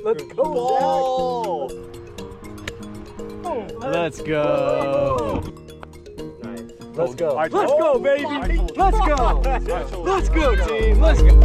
Let's go, ball. Let's go. Let's go. Let's go, baby. Let's go. Let's go, team. Let's go.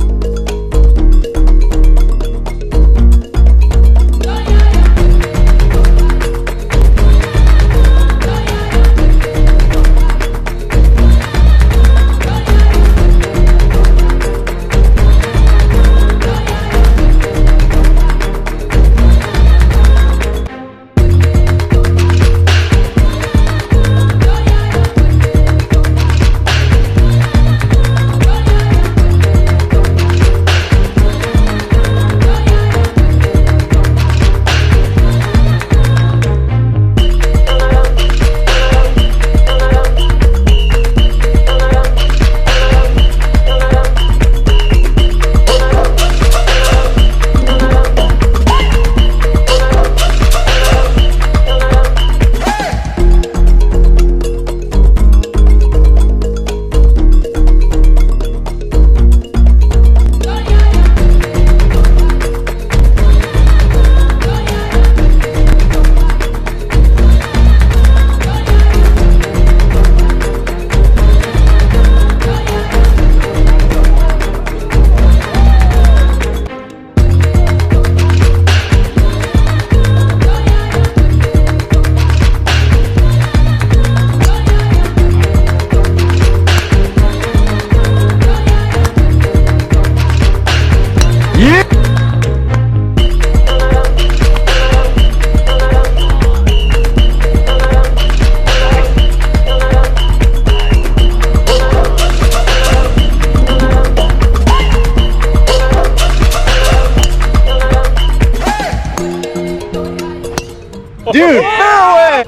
Dude, no way!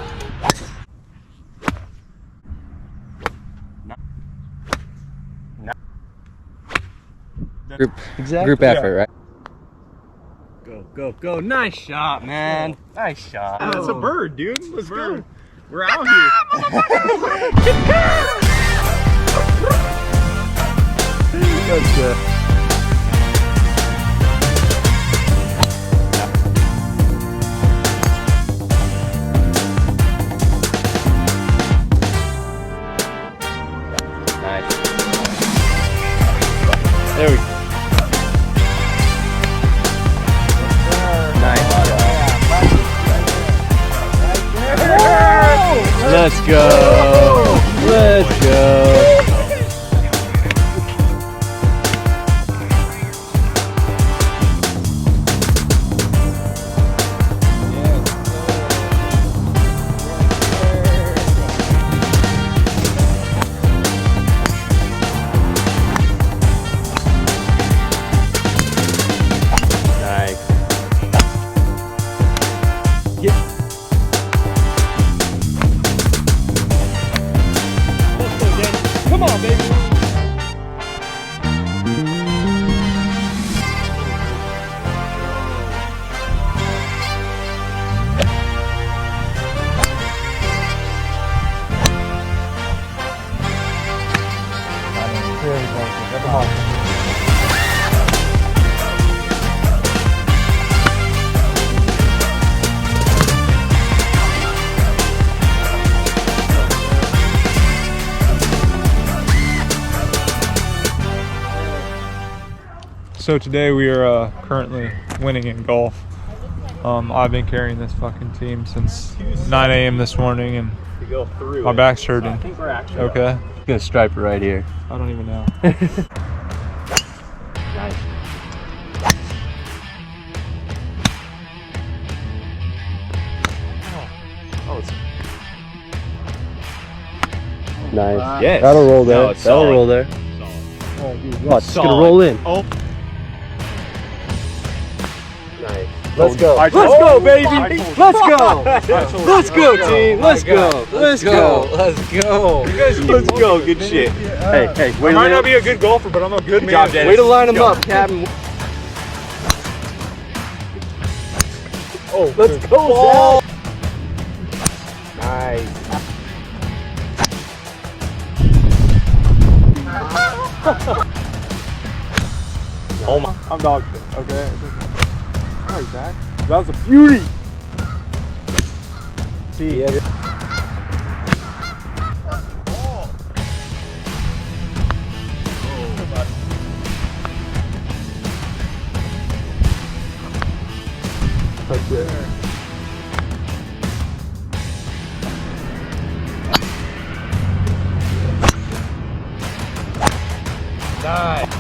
Group effort, right? Go, go, go. Nice shot, man. Nice shot. That's a bird, dude. Let's go. We're out here. That's good. There we go. Nice. Let's go. Let's go. Come on, baby. Come on. So today we are currently winning in golf. I've been carrying this fucking team since 9 a.m. this morning, and my back's hurting. Okay. I'm gonna stripe it right here. I don't even know. Nice. Nice. Yes. That'll roll there. No, it's That'll solid. roll there. Watch, it's gonna roll in. Oh. Nice. Let's go. Let's go, baby. Let's go. Let's go, team. Let's go. Let's go. Let's go. Let's go. Good shit. Hey, hey, I might not be a good golfer, but I'm a good man. job, Dennis. way to line them up, Captain. Oh, let's go, Zach. Nice. Oh my. I'm dog shit, okay? Nice, Zach. That was a beauty. See. Yeah. Touch it. Nice.